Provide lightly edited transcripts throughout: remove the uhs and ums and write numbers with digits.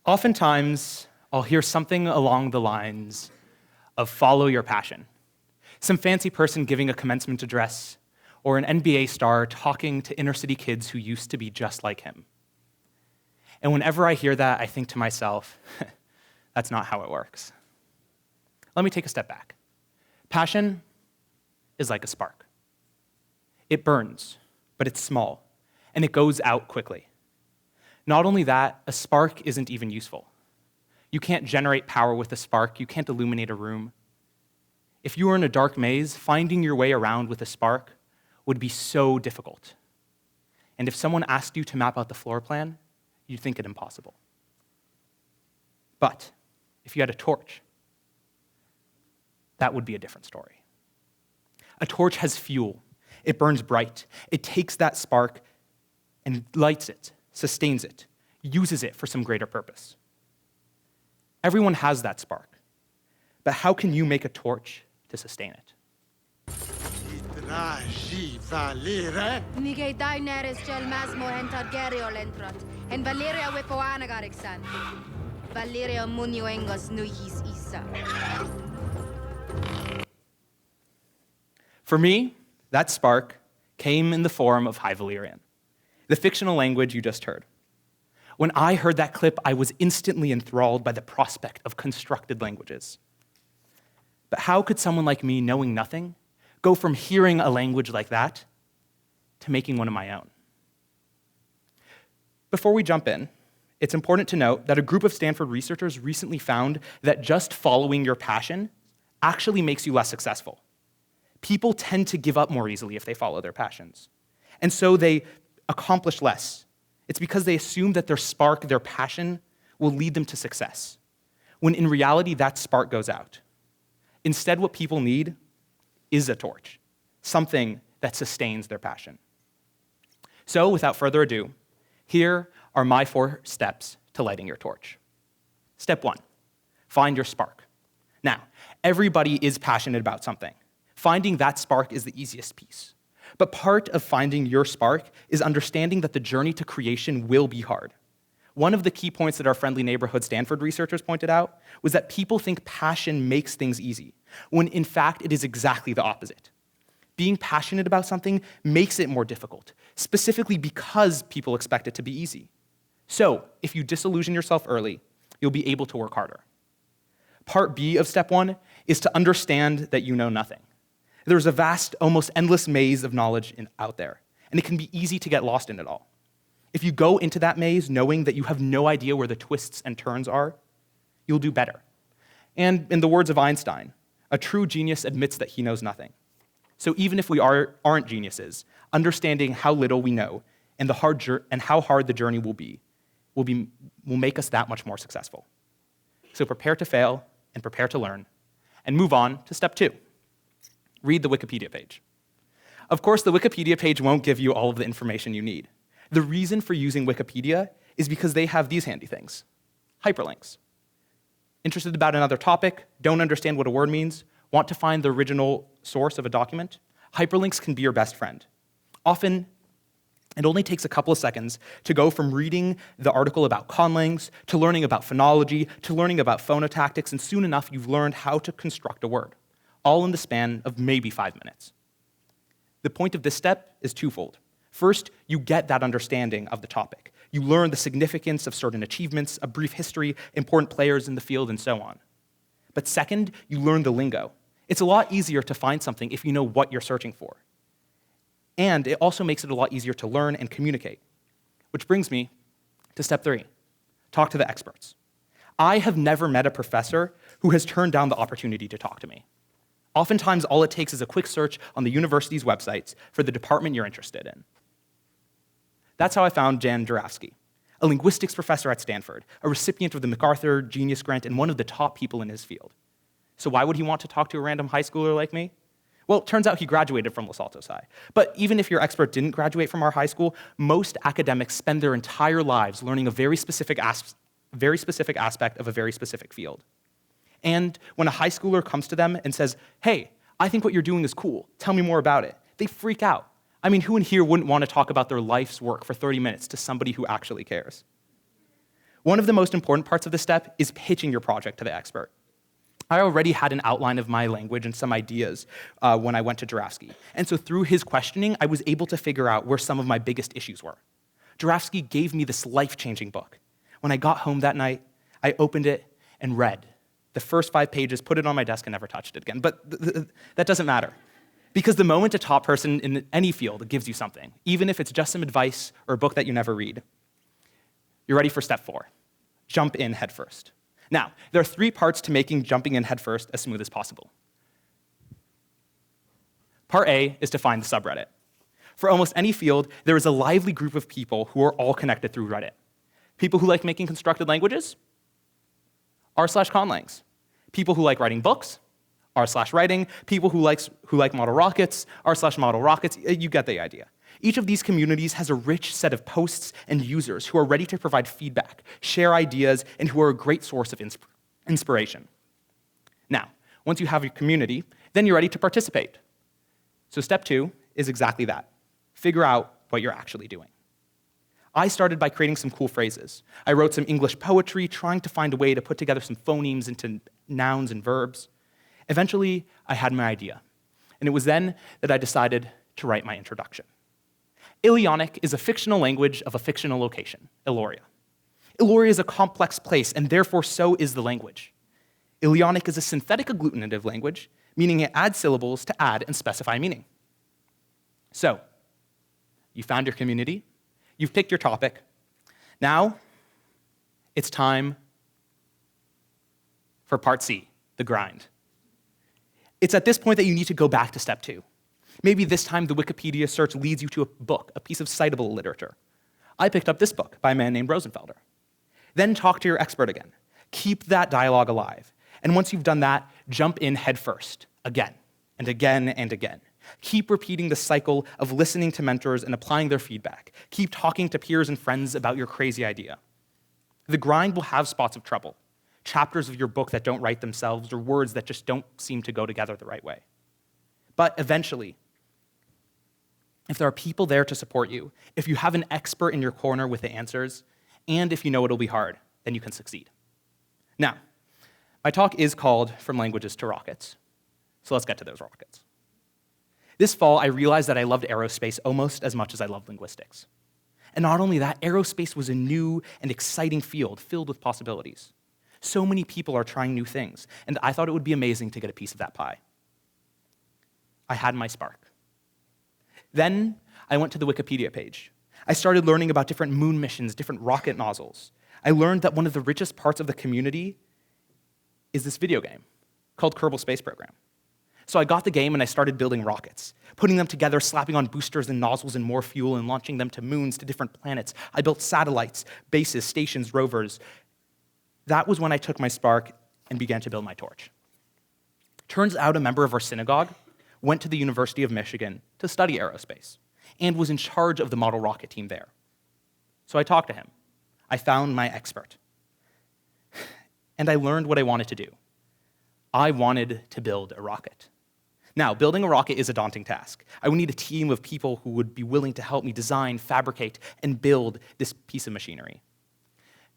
Oftentimes, I'll hear something along the lines of follow your passion. Some fancy person giving a commencement address, or an NBA star talking to inner city kids who used to be just like him. And whenever I hear that, I think to myself, that's not how it works. Let me take a step back. Passion is like a spark. It burns, but it's small, and it goes out quickly. Not only that, a spark isn't even useful. You can't generate power with a spark. You can't illuminate a room. If you were in a dark maze, finding your way around with a spark would be so difficult. And if someone asked you to map out the floor plan, you'd think it impossible. But if you had a torch, that would be a different story. A torch has fuel. It burns bright. It takes that spark and lights it, sustains it, uses it for some greater purpose. Everyone has that spark, but how can you make a torch to sustain it? For me, that spark came in the form of High Valyrian, the fictional language you just heard. When I heard that clip, I was instantly enthralled by the prospect of constructed languages. But how could someone like me, knowing nothing, go from hearing a language like that to making one of my own? Before we jump in, it's important to note that a group of Stanford researchers recently found that just following your passion actually makes you less successful. People tend to give up more easily if they follow their passions. And so they accomplish less. It's because they assume that their spark, their passion, will lead them to success, when in reality, that spark goes out. Instead, what people need is a torch, something that sustains their passion. So, without further ado, here are my 4 steps to lighting your torch. Step 1, find your spark. Now, everybody is passionate about something. Finding that spark is the easiest piece. But part of finding your spark is understanding that the journey to creation will be hard. One of the key points that our friendly neighborhood Stanford researchers pointed out was that people think passion makes things easy, when in fact it is exactly the opposite. Being passionate about something makes it more difficult, specifically because people expect it to be easy. So, if you disillusion yourself early, you'll be able to work harder. Part B of step 1 is to understand that you know nothing. There's a vast, almost endless maze of knowledge out there, and it can be easy to get lost in it all. If you go into that maze knowing that you have no idea where the twists and turns are, you'll do better. And in the words of Einstein, a true genius admits that he knows nothing. So even if we aren't geniuses, understanding how little we know and how hard the journey will make us that much more successful. So prepare to fail and prepare to learn, and move on to step 2. Read the Wikipedia page. Of course, the Wikipedia page won't give you all of the information you need. The reason for using Wikipedia is because they have these handy things. Hyperlinks. Interested about another topic, don't understand what a word means, want to find the original source of a document? Hyperlinks can be your best friend. Often, it only takes a couple of seconds to go from reading the article about conlangs, to learning about phonology, to learning about phonotactics, and soon enough, you've learned how to construct a word, all in the span of maybe 5 minutes. The point of this step is twofold. First, you get that understanding of the topic. You learn the significance of certain achievements, a brief history, important players in the field, and so on. But second, you learn the lingo. It's a lot easier to find something if you know what you're searching for. And it also makes it a lot easier to learn and communicate. Which brings me to step 3, talk to the experts. I have never met a professor who has turned down the opportunity to talk to me. Oftentimes, all it takes is a quick search on the university's websites for the department you're interested in. That's how I found Jan Juravsky, a linguistics professor at Stanford, a recipient of the MacArthur Genius Grant and one of the top people in his field. So why would he want to talk to a random high schooler like me? Well, it turns out he graduated from Los Altos High. But even if your expert didn't graduate from our high school, most academics spend their entire lives learning a very specific aspect of a very specific field. And when a high schooler comes to them and says, "Hey, I think what you're doing is cool. Tell me more about it," they freak out. I mean, who in here wouldn't want to talk about their life's work for 30 minutes to somebody who actually cares? One of the most important parts of this step is pitching your project to the expert. I already had an outline of my language and some ideas when I went to Jurafsky. And so through his questioning, I was able to figure out where some of my biggest issues were. Jurafsky gave me this life-changing book. When I got home that night, I opened it and read the first 5 pages, put it on my desk, and never touched it again. But that doesn't matter. Because the moment a top person in any field gives you something, even if it's just some advice or a book that you never read, you're ready for step 4. Jump in headfirst. Now, there are 3 parts to making jumping in headfirst as smooth as possible. Part A is to find the subreddit. For almost any field, there is a lively group of people who are all connected through Reddit. People who like making constructed languages, r/conlangs. People who like writing books, r/writing. People who like model rockets, r/model rockets. You get the idea. Each of these communities has a rich set of posts and users who are ready to provide feedback, share ideas, and who are a great source of inspiration. Now, once you have your community, then you're ready to participate. So step 2 is exactly that. Figure out what you're actually doing. I started by creating some cool phrases. I wrote some English poetry, trying to find a way to put together some phonemes into nouns and verbs. Eventually, I had my idea. And it was then that I decided to write my introduction. Ileonic is a fictional language of a fictional location, Illyria. Illyria is a complex place, and therefore so is the language. Ileonic is a synthetic agglutinative language, meaning it adds syllables to add and specify meaning. So, you found your community, you've picked your topic. Now, it's time for part C, the grind. It's at this point that you need to go back to step 2. Maybe this time the Wikipedia search leads you to a book, a piece of citable literature. I picked up this book by a man named Rosenfelder. Then talk to your expert again. Keep that dialogue alive. And once you've done that, jump in headfirst, again, and again, and again. Keep repeating the cycle of listening to mentors and applying their feedback. Keep talking to peers and friends about your crazy idea. The grind will have spots of trouble, chapters of your book that don't write themselves, or words that just don't seem to go together the right way. But eventually, if there are people there to support you, if you have an expert in your corner with the answers, and if you know it'll be hard, then you can succeed. Now, my talk is called From Languages to Rockets, so let's get to those rockets. This fall, I realized that I loved aerospace almost as much as I loved linguistics. And not only that, aerospace was a new and exciting field filled with possibilities. So many people are trying new things, and I thought it would be amazing to get a piece of that pie. I had my spark. Then I went to the Wikipedia page. I started learning about different moon missions, different rocket nozzles. I learned that one of the richest parts of the community is this video game called Kerbal Space Program. So I got the game and I started building rockets, putting them together, slapping on boosters and nozzles and more fuel and launching them to moons, to different planets. I built satellites, bases, stations, rovers. That was when I took my spark and began to build my torch. Turns out a member of our synagogue went to the University of Michigan to study aerospace and was in charge of the model rocket team there. So I talked to him. I found my expert. And I learned what I wanted to do. I wanted to build a rocket. Now, building a rocket is a daunting task. I would need a team of people who would be willing to help me design, fabricate, and build this piece of machinery.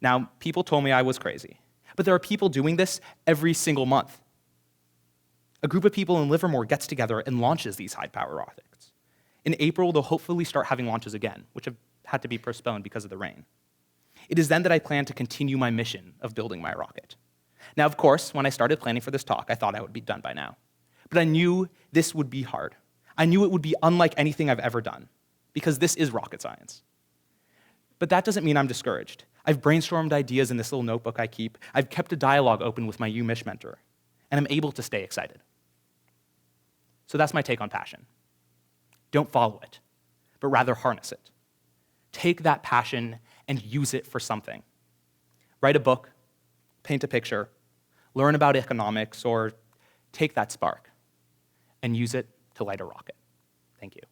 Now, people told me I was crazy, but there are people doing this every single month. A group of people in Livermore gets together and launches these high-power rockets. In April, they'll hopefully start having launches again, which have had to be postponed because of the rain. It is then that I plan to continue my mission of building my rocket. Now, of course, when I started planning for this talk, I thought I would be done by now. But I knew this would be hard. I knew it would be unlike anything I've ever done, because this is rocket science. But that doesn't mean I'm discouraged. I've brainstormed ideas in this little notebook I keep. I've kept a dialogue open with my UMich mentor, and I'm able to stay excited. So that's my take on passion. Don't follow it, but rather harness it. Take that passion and use it for something. Write a book, paint a picture, learn about economics, or take that spark and use it to light a rocket. Thank you.